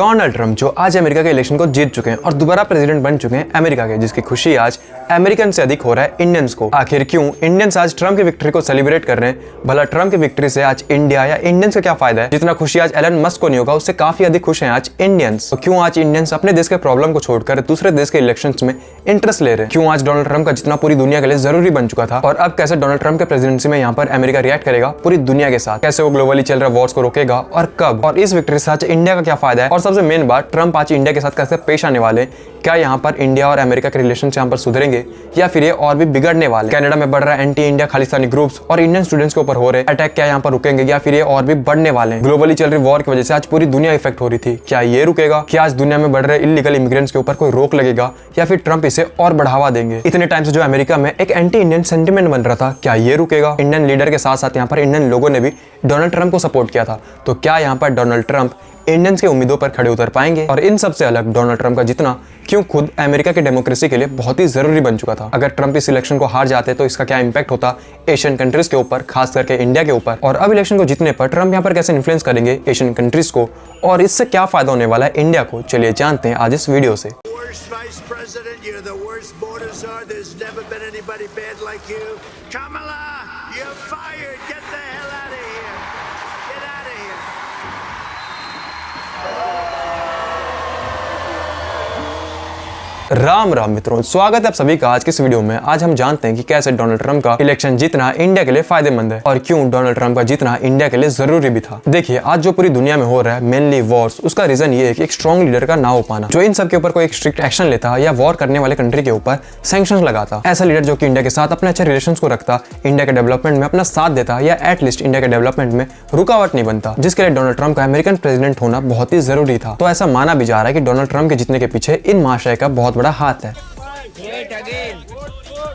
Donald Trump जो आज America के इलेक्शन को जीत चुके हैं और दोबारा प्रेसिडेंट बन चुके हैं अमेरिका के, जिसकी खुशी आज अमेरिकन से अधिक हो रहा है इंडियंस को। आखिर क्यों इंडियंस आज ट्रंप की विक्ट्री को सेलिब्रेट कर रहे हैं? भला ट्रंप की विक्ट्री से आज इंडिया या इंडियंस का क्या फायदा है? जितना खुशी आज एलन मस्क को नहीं होगा, उससे काफी अधिक खुश हैं आज इंडियंस। तो क्यों आज इंडियंस अपने देश के प्रॉब्लम को छोड़कर दूसरे देश के इलेक्शंस में इंटरेस्ट ले रहे हैं? क्यों आज डोनाल्ड ट्रंप का जितना पूरी दुनिया के लिए जरूरी बन चुका था, और अब कैसे डोनाल्ड ट्रंप के प्रेसिडेंसी में यहाँ पर अमेरिका रिएक्ट करेगा पूरी दुनिया के साथ? कैसे वो ग्लोबली चल रहे वॉर्स को रोकेगा और कब? और इस विक्ट्री से आज इंडिया का क्या फायदा है? और सबसे मेन बात, ट्रंप आज इंडिया के साथ कैसे पेश आने वाले? क्या यहाँ पर इंडिया और अमेरिका के रिलेशन यहाँ पर सुधरेंगे या फिर ये और भी बिगड़ने वाले? कनाडा में बढ़ रहा है एंटी इंडिया खालिस्तानी ग्रुप्स और इंडियन स्टूडेंट्स के ऊपर हो रहे अटैक, क्या यहाँ पर रुकेंगे या फिर ये और भी बढ़ने वाले हैं? ग्लोबली चल रही वॉर की वजह से आज पूरी दुनिया इफेक्ट हो रही थी, क्या ये रुकेगा? क्या आज दुनिया में बढ़ रहे इलीगल इमिग्रेंट्स के ऊपर कोई रोक लगेगा या फिर ट्रंप इसे और बढ़ावा देंगे? इतने टाइम से जो अमेरिका में एक एंटी इंडियन सेंटिमेंट बन रहा था, क्या ये रुकेगा? इंडियन लीडर के साथ साथ यहाँ पर इंडियन लोगों ने भी डोनाल्ड ट्रंप को सपोर्ट किया था, तो क्या यहाँ पर डोनाल्ड ट्रंप इंडियंस के उम्मीदों पर खड़े उतर पाएंगे? और इन सबसे अलग डोनाल्ड ट्रंप का जितना क्यों खुद अमेरिका की डेमोक्रेसी के लिए बहुत ही जरूरी बन चुका था? अगर ट्रंप इस इलेक्शन को हार जाते तो इसका क्या इंपैक्ट होता एशियन कंट्रीज के ऊपर, खास करके इंडिया के ऊपर? और अब इलेक्शन को जीतने पर ट्रंप यहाँ पर कैसे इन्फ्लुएंस करेंगे एशियन कंट्रीज को, और इससे क्या फायदा होने वाला है इंडिया को? चलिए जानते हैं आज इस वीडियो से। राम राम मित्रों, स्वागत है आप सभी का आज की इस वीडियो में। आज हम जानते हैं कि कैसे डोनाल्ड ट्रंप का इलेक्शन जीतना इंडिया के लिए फायदेमंद है और क्यों डोनाल्ड ट्रंप का जीतना इंडिया के लिए जरूरी भी था। देखिए, आज जो पूरी दुनिया में हो रहा है मेनली वॉर्स, उसका रीजन ये है कि एक स्ट्रॉन्ग लीडर का ना हो पाना, जो इन सब के ऊपर कोई एक स्ट्रिक्ट एक्शन लेता या वॉर करने वाले कंट्री के ऊपर सैंक्शंस लगाता। ऐसा लीडर जो कि इंडिया के साथ अपने अच्छे रिलेशंस को रखता, इंडिया के डेवलपमेंट में अपना साथ देता या एटलीस्ट इंडिया के डेवलपमेंट में रुकावट नहीं बनता, जिसके लिए डोनाल्ड ट्रंप का अमेरिकन प्रेसिडेंट होना बहुत ही जरूरी था। तो ऐसा माना भी जा रहा है कि डोनाल्ड ट्रंप के जीतने के पीछे इन महाशय का बहुत बड़ा हाथ है। Great again,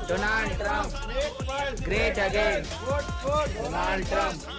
Donald Trump. Great again, Donald Trump.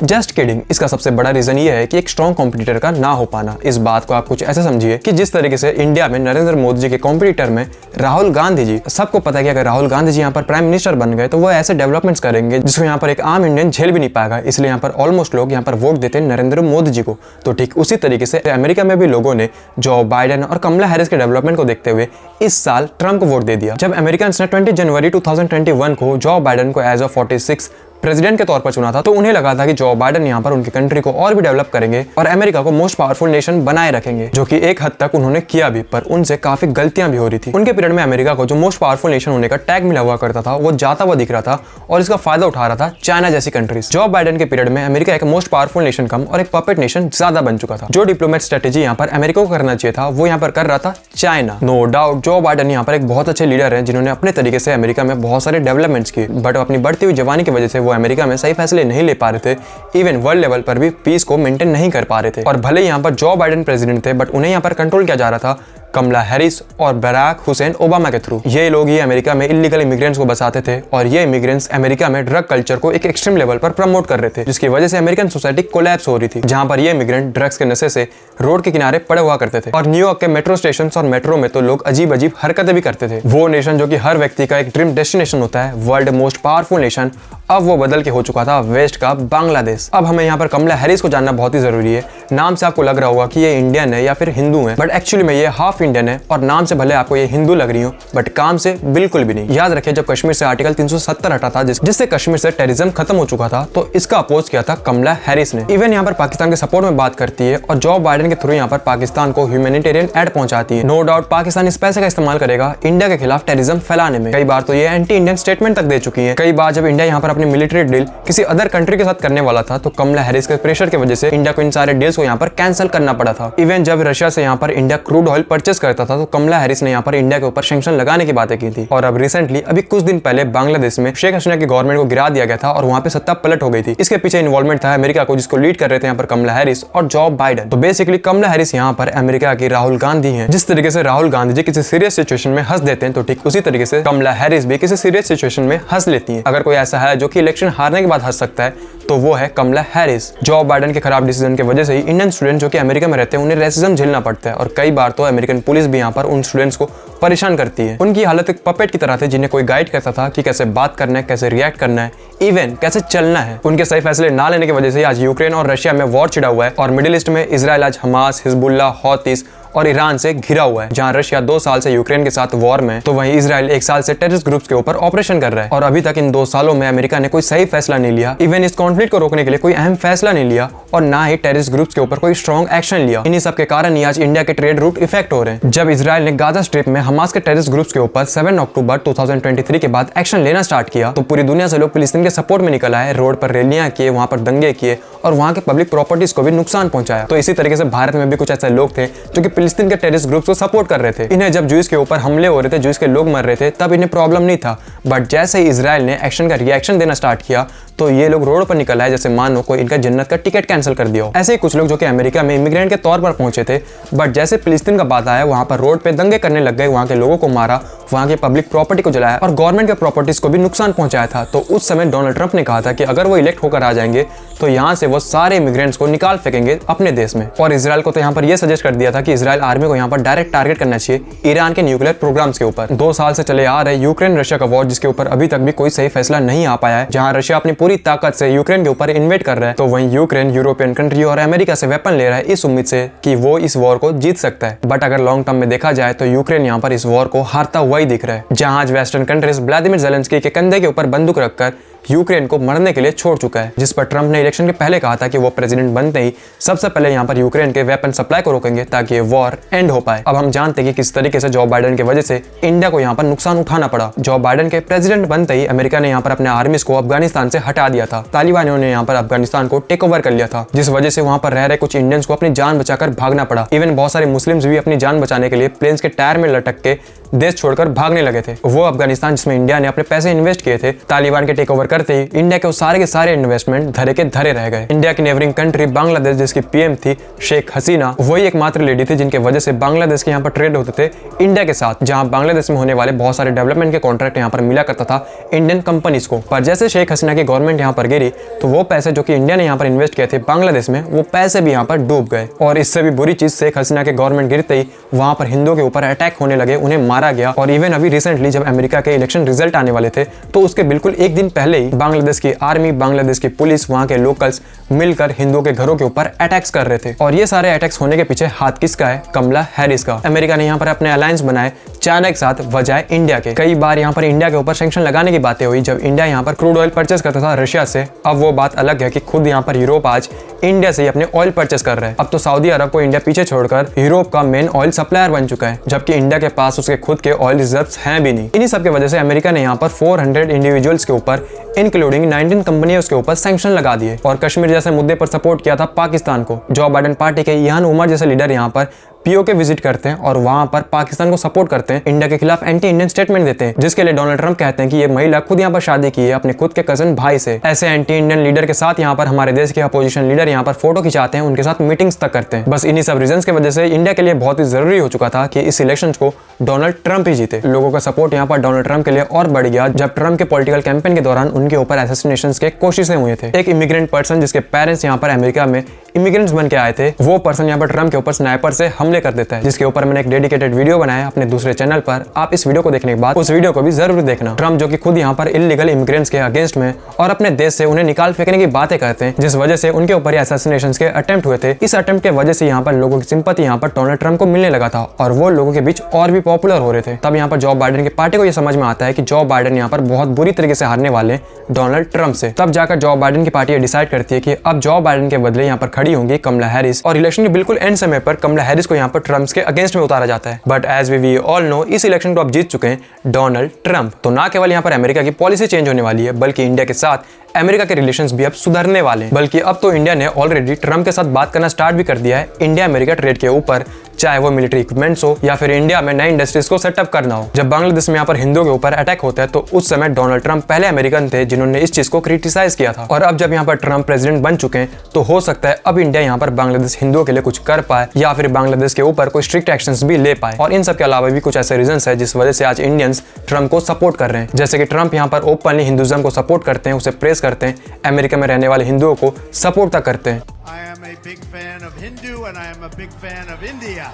Just kidding, इसका सबसे बड़ा रीजन ये है कि एक स्ट्रॉन्ग कॉम्पिटिटर का ना हो पाना। इस बात को आप कुछ ऐसे समझिए कि जिस तरीके से इंडिया में नरेंद्र मोदी जी के कॉम्पिटिटर में राहुल गांधी जी, सबको पता है कि अगर राहुल गांधी जी यहाँ पर प्राइम मिनिस्टर बन गए तो वो ऐसे डेवलपमेंट्स करेंगे जिसको यहाँ पर एक आम इंडियन झेल भी नहीं पाएगा, इसलिए यहाँ पर ऑलमोस्ट लोग यहाँ पर वोट देते हैं नरेंद्र मोदी जी को। तो ठीक उसी तरीके से अमेरिका में भी लोगों ने जो बाइडेन और कमला हैरिस के डेवलपमेंट को देखते हुए इस साल ट्रंप को वोट दे दिया। जब अमेरिकन्स ने 20 जनवरी 2021 को जो बाइडेन को एज ऑफ 46 प्रेसिडेंट के तौर पर चुना था, तो उन्हें लगा था कि जो बाइडेन यहाँ पर उनकी कंट्री को और भी डेवलप करेंगे और अमेरिका को मोस्ट पावरफुल नेशन बनाए रखेंगे, जो कि एक हद तक उन्होंने किया भी, पर उनसे काफी गलतियां भी हो रही थी। उनके पीरियड में अमेरिका को जो मोस्ट पावरफुल नेशन होने का टैग मिला हुआ करता था, वो जाता हुआ दिख रहा था और इसका फायदा उठा रहा था चाइना जैसी कंट्रीज। जो बाइडेन के पीरियड में अमेरिका एक मोस्ट पावरफुल नेशन कम और एक पपेट नेशन ज्यादा बन चुका था। जो डिप्लोमेट स्ट्रेटेजी यहाँ पर अमेरिका को करना चाहिए था, वो यहाँ पर कर रहा था China. No doubt Joe Biden यहाँ पर एक बहुत अच्छे लीडर है, जिन्होंने अपने तरीके से अमेरिका में बहुत सारे डेवलपमेंट्स किए, बट अपनी बढ़ती हुई जवानी की वजह से वो अमेरिका में सही फैसले नहीं ले पा रहे थे, इवन वर्ल्ड लेवल पर भी पीस को मेंटेन नहीं कर पा रहे थे। और भले यहाँ पर जो बाइडेन प्रेसिडेंट थे, बट उन्हें यहाँ पर कंट्रोल किया जा रहा था कमला हैरिस और बराक हुसैन ओबामा के थ्रू। ये लोग ही अमेरिका में इलीगल इमिग्रेंट्स को बसाते थे और ये इमिग्रेंट्स अमेरिका में ड्रग कल्चर को एक एक्सट्रीम लेवल पर प्रमोट कर रहे थे, जिसकी वजह से अमेरिकन सोसाइटी कोलैप्स हो रही थी, जहां पर ये इमिग्रेंट ड्रग्स के नशे से रोड के किनारे पड़े हुआ करते थे। और न्यूयॉर्क के मेट्रो स्टेशन और मेट्रो में तो लोग अजीब अजीब हरकतें भी करते थे। वो नेशन जो कि हर व्यक्ति का एक ड्रीम डेस्टिनेशन होता है, वर्ल्ड मोस्ट पावरफुल नेशन, अब वो बदल के हो चुका था वेस्ट का बांग्लादेश। अब हमें यहाँ पर कमला हैरिस को जानना बहुत ही जरूरी है। नाम से आपको लग रहा होगा कि ये इंडियन है या फिर हिंदू है, बट एक्चुअली में ये हाफ इंडियन है, और नाम से भले आपको ये हिंदू लग रही हो, बट काम से बिल्कुल भी नहीं। याद रखिए, जब कश्मीर से आर्टिकल 370 हटा था, जिससे कश्मीर से टेररिज्म खत्म हो चुका था, तो इसका अपोज किया था कमला हैरिस ने। इवन यहाँ पर पाकिस्तान के सपोर्ट में बात करती है और जो बाइडेन के थ्रू यहाँ पर पाकिस्तान को ह्यूमैनिटेरियन एड पहुंचाती है। नो डाउट पाकिस्तान इस पैसे का इस्तेमाल करेगा इंडिया के खिलाफ टेररिज्म फैलाने में। कई बार तो ये एंटी इंडियन स्टेटमेंट तक दे चुकी है। कई बार जब इंडिया यहाँ पर अपनी मिलिट्री डील किसी अदर कंट्री के साथ करने वाला था, तो कमला हैरिस के प्रेशर की वजह से इंडिया को इन सारे डील्स को यहाँ पर कैंसिल करना पड़ा था। इवन जब रशिया से यहाँ पर इंडिया क्रूड ऑयल परचेस करता था, तो कमला हैरिस ने यहाँ पर इंडिया के ऊपर सैंक्शन लगाने की बातें की थी। और अब रिसेंटली अभी कुछ दिन पहले बांग्लादेश में शेख हसीना की गवर्नमेंट को गिरा दिया गया था और वहां पे सत्ता पलट हो गई थी। इसके पीछे इन्वॉल्वमेंट था अमेरिका को, जिसको लीड कर रहे थे यहाँ पर कमला हैरिस और जो बाइडेन। तो बेसिकली कमला हैरिस यहाँ पर अमेरिका की राहुल गांधी है। जिस तरीके से राहुल गांधी जी किसी सीरियस सिचुएशन में हंस देते हैं, तो ठीक उसी तरीके से कमला हैरिस भी किसी सीरियस सिचुएशन में हंस लेती है। अगर कोई ऐसा है जो कि इलेक्शन हारने के बाद हंस सकता है, तो वो है कमला हैरिस। जो बाइडेन के खराब डिसीजन की वजह से ही इंडियन स्टूडेंट जो कि अमेरिका में रहते हैं, उन्हें रेसिज्म झेलना पड़ता है, और कई बार तो अमेरिकन पुलिस भी यहाँ पर उन स्टूडेंट्स को परेशान करती है। उनकी हालत एक पपेट की तरह थी जिन्हें कोई गाइड करता था कि कैसे बात करना है, कैसे रिएक्ट करना है, इवन कैसे चलना है। उनके सही फैसले ना लेने की वजह से आज यूक्रेन और रशिया में वॉर छिड़ा हुआ है और मिडिल ईस्ट में इजराइल आज हमास, हिजबुल्लाह, हौतीस और ईरान से घिरा हुआ है। जहां रशिया 2 साल से यूक्रेन के साथ वॉर में, तो वहीं इजराइल 1 साल से टेररिस्ट ग्रुप्स के ऊपर ऑपरेशन कर रहा है। और अभी तक इन 2 सालों में अमेरिका ने कोई सही फैसला नहीं लिया, इवन इस कॉन्फ्लिक्ट को रोकने के लिए कोई अहम फैसला नहीं लिया और ना ही टेररिस्ट ग्रुप्स के ऊपर कोई स्ट्रॉन्ग एक्शन लिया। इन्हीं सब के कारण ही आज इंडिया के ट्रेड रूट इफेक्ट हो रहे हैं। जब इजराइल ने गाजा स्ट्रिप में हमास के टेररिस्ट ग्रुप्स के ऊपर 7 अक्टूबर 2023 के बाद एक्शन लेना स्टार्ट किया, तो पूरी दुनिया से लोग फिलिस्तीन के सपोर्ट में निकल आए, रोड पर रैलियां किए, वहां पर दंगे किए और वहां के पब्लिक प्रॉपर्टीज को भी नुकसान पहुंचाया। तो इसी तरीके से भारत में भी कुछ ऐसे लोग थे जो कि फिलिस्तीन के टेररिस्ट ग्रुप्स को सपोर्ट कर रहे थे। इन्हें जब ज्यूज के ऊपर हमले हो रहे थे, ज्यूज के लोग मर रहे थे, तब इन्हें प्रॉब्लम नहीं था। बट जैसे ही इजराइल ने एक्शन का रिएक्शन देना स्टार्ट किया, तो ये लोग रोड पर निकल आए जैसे मानो कोई इनका जन्नत का टिकट कैंसिल कर दिया हो। ऐसे ही कुछ लोग जो कि अमेरिका में इमिग्रेंट के तौर पर पहुंचे थे, बट जैसे फिलिस्तीन का बात आया, वहां पर रोड पे दंगे करने लग गए, वहां के लोगों को मारा, वहां के पब्लिक प्रॉपर्टी को जलाया और गवर्नमेंट के प्रॉपर्टीज को भी नुकसान पहुंचाया था। तो उस समय डोनाल्ड ट्रंप ने कहा था कि अगर वो इलेक्ट होकर आ जाएंगे तो यहाँ से वो सारे इमिग्रेंट्स को निकाल फेंकेंगे अपने देश में। और इजराइल को तो यहाँ पर यह सजेस्ट कर दिया था कि इजराइल आर्मी को यहाँ पर डायरेक्ट टारगेट करना चाहिए ईरान के न्यूक्लियर प्रोग्राम्स के ऊपर। 2 साल से चले आ रहे यूक्रेन रशिया का वॉर, जिसके ऊपर अभी तक भी कोई सही फैसला नहीं आ पाया है, जहाँ रशिया अपनी पूरी ताकत से यूक्रेन के ऊपर इन्वेट कर रहा है, तो वहीं यूक्रेन यूरोपियन कंट्री और अमेरिका से वेपन ले रहा है इस उम्मीद से कि वो इस वॉर को जीत सकता है। बट अगर लॉन्ग टर्म में देखा जाए तो यूक्रेन यहाँ पर इस वॉर को हारता हुआ ही दिख रहा है, जहाँ आज वेस्टर्न कंट्रीज व्लादिमीर ज़ेलेंस्की के कंधे के ऊपर बंदूक रखकर यूक्रेन को मरने के लिए छोड़ चुका है। जिस पर ट्रंप ने इलेक्शन के पहले कहा था कि वो प्रेसिडेंट बनते ही सबसे पहले यहाँ पर यूक्रेन के वेपन सप्लाई को रोकेंगे ताकि ये वॉर एंड हो पाए। अब हम जानते हैं कि किस तरीके से जो बाइडेन की वजह से इंडिया को यहाँ पर नुकसान उठाना पड़ा। जो बाइडेन के प्रेसिडेंट बनते ही अमेरिका ने यहाँ पर अपने आर्मीज को अफगानिस्तान से हटा दिया था। तालिबानियों ने यहाँ पर अफगानिस्तान को टेक ओवर कर लिया था, जिस वजह से वहाँ पर रह रहे कुछ इंडियंस को अपनी जान बचाकर भागना पड़ा। इवन बहुत सारे मुस्लिम्स भी अपनी जान बचाने के लिए प्लेन्स के टायर में लटक के देश छोड़कर भागने लगे थे। वो अफगानिस्तान जिसमें इंडिया ने अपने पैसे इन्वेस्ट किए थे, तालिबान के टेक ओवर करते ही इंडिया के सारे इन्वेस्टमेंट धरे के धरे रह गए। इंडिया की नेबरिंग कंट्री बांग्लादेश, जिसकी पीएम थी शेख हसीना, वही एकमात्र लेडी थी जिनके वजह से बांग्लादेश के यहाँ पर ट्रेड होते थे इंडिया के साथ, जहाँ बांग्लादेश में होने वाले बहुत सारे डेवलपमेंट के कॉन्ट्रैक्ट यहाँ पर मिला करता था इंडियन कंपनीज को। पर जैसे शेख हसीना की गवर्नमेंट यहाँ पर गिरी, तो वो पैसे जो कि इंडिया ने यहाँ पर इन्वेस्ट किए थे बांग्लादेश में, वो पैसे भी यहाँ पर डूब गए। और इससे भी बुरी चीज, शेख हसीना के गवर्नमेंट गिरते ही वहां पर हिंदुओं के ऊपर अटैक होने लगे, उन्हें मारा गया। और इवन अभी रिसेंटली जब अमेरिका के इलेक्शन रिजल्ट आने वाले थे, तो उसके बिल्कुल एक दिन पहले ही बांग्लादेश की आर्मी, बांग्लादेश की पुलिस, वहां के लोकल्स मिलकर हिंदुओं के घरों के ऊपर अटैक्स कर रहे थे। और ये सारे अटैक्स होने के पीछे हाथ किसका है? कमला हैरिस का। अमेरिका ने यहाँ पर अपने अलायंस बनाए चाइना के साथ बजाय इंडिया के। कई बार यहाँ पर इंडिया के ऊपर सैंक्शन लगाने की बातें हुई जब इंडिया यहाँ पर क्रूड ऑयल परचेस करता था रशिया से। अब वो बात अलग है कि खुद यहाँ पर यूरोप आज इंडिया से ही अपने ऑयल परचेस कर रहे हैं। अब तो सऊदी अरब को इंडिया पीछे छोड़कर यूरोप का मेन ऑयल सप्लायर बन चुका है, जबकि इंडिया के पास उसके खुद के ऑयल रिजर्व्स हैं भी नहीं। इन्हीं सब की वजह से अमेरिका ने यहाँ पर 400 इंडिविजुअल्स के ऊपर इंक्लूडिंग 19 कंपनियों के ऊपर सैंक्शन लगा दिए और कश्मीर जैसे मुद्दे पर सपोर्ट किया था पाकिस्तान को। जो बाइडेन पार्टी के इहान उमर जैसे लीडर यहाँ पर पीओके विजिट करते हैं और वहां पर पाकिस्तान को सपोर्ट करते हैं, इंडिया के खिलाफ एंटी इंडियन स्टेटमेंट देते हैं, जिसके लिए डोनाल्ड ट्रंप कहते हैं कि ये महिला खुद यहाँ पर शादी की है अपने खुद के कजन भाई से। ऐसे एंटी इंडियन लीडर के साथ यहाँ पर हमारे देश के अपोजिशन लीडर यहाँ पर फोटो खिंचाते हैं, उनके साथ मीटिंग्स तक करते हैं। बस इन्हीं सब रीजंस की वजह से इंडिया के लिए बहुत ही जरूरी हो चुका था कि इस इलेक्शन को डोनाल्ड ट्रंप ही जीते। लोगों का सपोर्ट यहाँ पर डोनाल्ड ट्रंप के लिए और बढ़ गया जब ट्रंप के पॉलिटिकल कैंपेन के दौरान उनके ऊपर असैसिनेशन के कोशिशें हुए थे। एक इमिग्रेंट पर्सन जिसके पेरेंट्स यहाँ पर अमेरिका में इमिग्रेंट्स बन के आए थे, वो पर्सन यहाँ पर ट्रंप के ऊपर स्नाइपर से हमले कर देता है, जिसके ऊपर मैंने एक डेडिकेटेड वीडियो बनाया अपने दूसरे चैनल पर। आप इस वीडियो को देखने के बाद उस वीडियो को भी जरूर देखना। ट्रंप जो कि खुद यहाँ पर इलीगल इमिग्रेंट्स के अगेंस्ट में और अपने देश से उन्हें निकाल फेंकने की बातें करते हैं, जिस वजह से उनके ऊपर असैसिनेशन के अटेम्प्ट हुए थे। इस अटेम्प्ट के वजह से यहाँ पर लोगों की सिंपैथी यहाँ पर डोनाल्ड ट्रंप को मिलने लगा था और वो लोगों के बीच और भी पॉपुलर हो रहे थे। तब यहाँ पर जो बाइडेन की पार्टी को यह समझ में आता है कि जो बाइडेन यहाँ पर बहुत बुरी तरीके से हारने वाले डोनाल्ड ट्रंप से। तब जाकर जो बाइडेन की पार्टी डिसाइड करती है कि अब जो बाइडेन के बदले यहाँ पर खड़ी होंगी कमला हैरिस, और इलेक्शन के बिल्कुल एंड समय पर कमला हैरिस को यहाँ पर ट्रंप के अगेंस्ट में उतारा जाता है। But as we all know, इस इलेक्शन को अब जीत चुके हैं डोनाल्ड ट्रंप। तो ना केवल यहाँ पर अमेरिका की पॉलिसी चेंज होने वाली है, बल्कि इंडिया के साथ अमेरिका के रिलेशंस भी अब सुधरने वाले हैं। बल्कि अब तो इंडिया ने ऑलरेडी ट्रंप के साथ बात करना स्टार्ट भी कर दिया है इंडिया अमेरिका ट्रेड के ऊपर, चाहे वो मिलिट्री इक्विपमेंट्स हो या फिर इंडिया में नई इंडस्ट्रीज को सेटअप करना हो। जब बांग्लादेश में यहाँ पर हिंदुओं के ऊपर अटैक होता है, तो उस समय डोनाल्ड ट्रंप पहले अमेरिकन थे जिन्होंने इस चीज को क्रिटिसाइज किया था। और अब जब यहाँ पर ट्रंप प्रेसिडेंट बन चुके हैं, तो हो सकता है अब इंडिया यहाँ पर बांग्लादेश हिंदुओं के लिए कुछ कर पाए या फिर बांग्लादेश के ऊपर कोई स्ट्रिक्ट एक्शंस भी ले पाए। और इन सब के अलावा भी कुछ ऐसे रीजंस है जिस वजह से आज इंडियंस ट्रंप को सपोर्ट कर रहे हैं। जैसे कि ट्रंप यहाँ पर ओपनली हिंदुइज्म को सपोर्ट करते हैं, उसे प्रेस करते हैं, अमेरिका में रहने वाले हिंदुओं को सपोर्ट तक करते हैं। I am a big fan of Hindu and I am a big fan of India.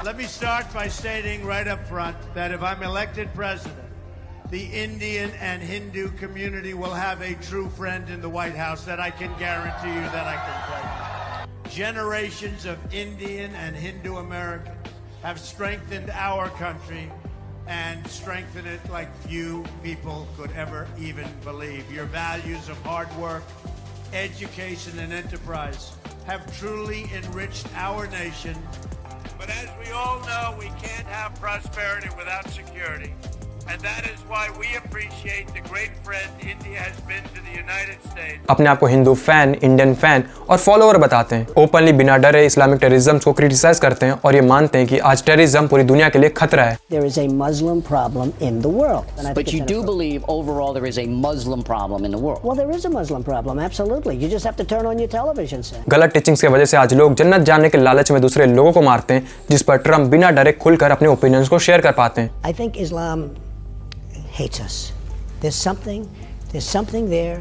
Let me start by stating right up front that if I'm elected president, the Indian and Hindu community will have a true friend in the White House that I can guarantee you that I can tell you. Generations of Indian and Hindu Americans have strengthened our country and strengthened it like few people could ever even believe. Your values of hard work, education, and enterprise have truly enriched our nation. But as we all know, we can't have prosperity without security. And that is why we appreciate the great friend India has been to the United States. अपने आप को Hindu fan, Indian fan और follower बताते हैं। Openly बिना डरे Islamic terrorism को criticise करते हैं और ये मानते हैं कि आज टेररिज्म पूरी दुनिया के लिए खतरा है। There is a Muslim problem in the world. But you do believe overall there is a Muslim problem in the world. Well, there is a Muslim problem, absolutely. You just have to turn on your television set. गलत teachings की वजह से आज लोग जन्नत जाने के लालच में दूसरे लोगों को मारते हैं, जिस पर ट्रम्प बिना डरे खुलकर अपने ओपिनियंस को शेयर कर पाते हैं। I think Islam hates us. There's something there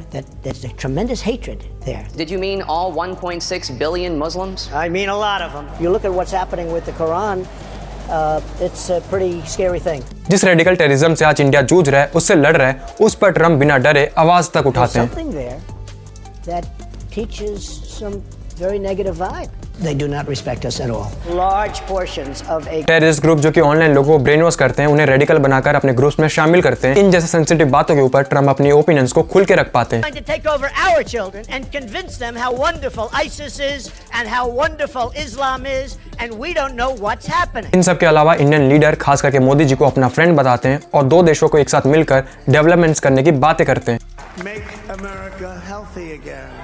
there's a tremendous hatred there. Did you mean all 1.6 billion Muslims? I mean a lot of them. You look at what's happening with the Quran, it's a pretty scary thing. जिस radical terrorism से आज India जूझ रहा है, उससे लड़ रहा है, उस पर ट्रम्प बिना डरे आवाज तक उठाते हैं। There's something there that teaches some very negative vibe. They do not respect us at all. Large portions of a terrorist group जो कि ऑनलाइन लोगों को ब्रेन वॉश करते हैं, उन्हें रेडिकल बनाकर अपने ग्रुप्स में शामिल करते हैं। इन जैसे सेंसिटिव बातों के ऊपर ट्रम्प अपनी ओपिनियंस को खुल के रख पाते हैं। trying to take over our children and convince them how wonderful ISIS is and how wonderful Islam is, and we don't know what's happening. इन सब के अलावा इंडियन लीडर खास करके मोदी जी को अपना फ्रेंड बताते हैं और दो देशों को एक साथ मिलकर डेवलपमेंट्स करने की बातें करते हैं। Make America healthy again.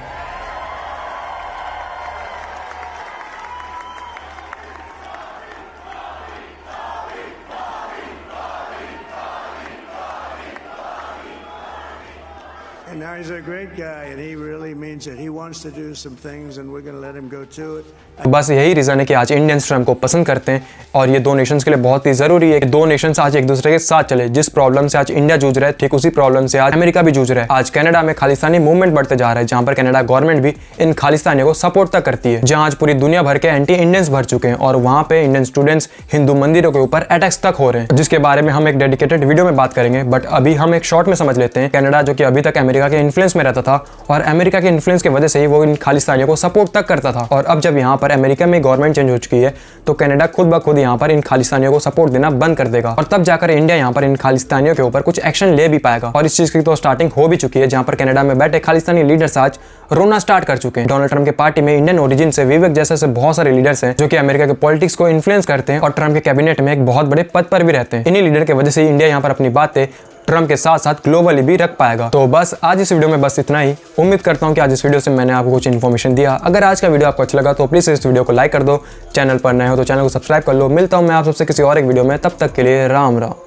And now he's a great guy, and he really means it. He wants to do some things, and we're going to let him go to it. बस यही reason है कि आज Indians Trump को पसंद करते हैं और ये दो नेशंस के लिए बहुत ही जरूरी है कि दो नेशंस आज एक दूसरे के साथ चले। जिस प्रॉब्लम से आज इंडिया जूझ रहा है, ठीक उसी प्रॉब्लम से आज अमेरिका भी जूझ रहा है। आज कनाडा में खालिस्तानी मूवमेंट बढ़ते जा रहा है, जहां पर कनाडा गवर्नमेंट भी इन खालिस्तानियों को सपोर्ट तक करती है। जहां आज पूरी दुनिया भर के एंटी इंडियंस भर चुके हैं और वहां पे इंडियन स्टूडेंट्स हिंदू मंदिरों के ऊपर अटैक्स तक हो रहे हैं, जिसके बारे में हम एक डेडिकेटेड वीडियो में बात करेंगे। बट अभी हम एक शॉर्ट में समझ लेते हैं। कनाडा जो कि अभी तक अमेरिका के इन्फ्लुएंस में रहता था और अमेरिका के इन्फ्लुएंस की वजह से ही वो इन खालिस्तानियों को सपोर्ट तक करता था, और अब जब यहाँ पर अमेरिका में गवर्नमेंट चेंज हो चुकी है तो कनाडा खुद ब खुद यहाँ पर इन खालिस्तानियों को सपोर्ट देना बंद कर देगा और तब जाकर इंडिया यहाँ पर इन खालिस्तानियों के ऊपर कुछ एक्शन ले भी पाएगा। और इस चीज की तो स्टार्टिंग हो भी चुकी है, जहाँ पर कनाडा में बैठे खालिस्तानी लीडर्स आज रोना स्टार्ट कर चुके हैं। डोनाल्ड ट्रम्प के पार्टी में इंडियन ओरिजिन से विवेक जैसे बहुत सारे लीडर्स हैं जो कि अमेरिका के पॉलिटिक्स को इन्फ्लुएंस करते हैं और ट्रम्प के कैबिनेट में एक बहुत बड़े पद पर भी रहते हैं। इन्हीं लीडर की वजह से इंडिया यहाँ पर अपनी बातें ट्रम्प के साथ साथ ग्लोबली भी रख पाएगा। तो बस आज इस वीडियो में बस इतना ही। उम्मीद करता हूँ कि आज इस वीडियो से मैंने आपको कुछ इन्फॉर्मेशन दिया। अगर आज का वीडियो आपको अच्छा लगा तो प्लीज इस वीडियो को लाइक कर दो, चैनल पर नए हो तो चैनल को सब्सक्राइब कर लो। मिलता हूँ मैं आप सबसे किसी और एक वीडियो में, तब तक के लिए राम राम।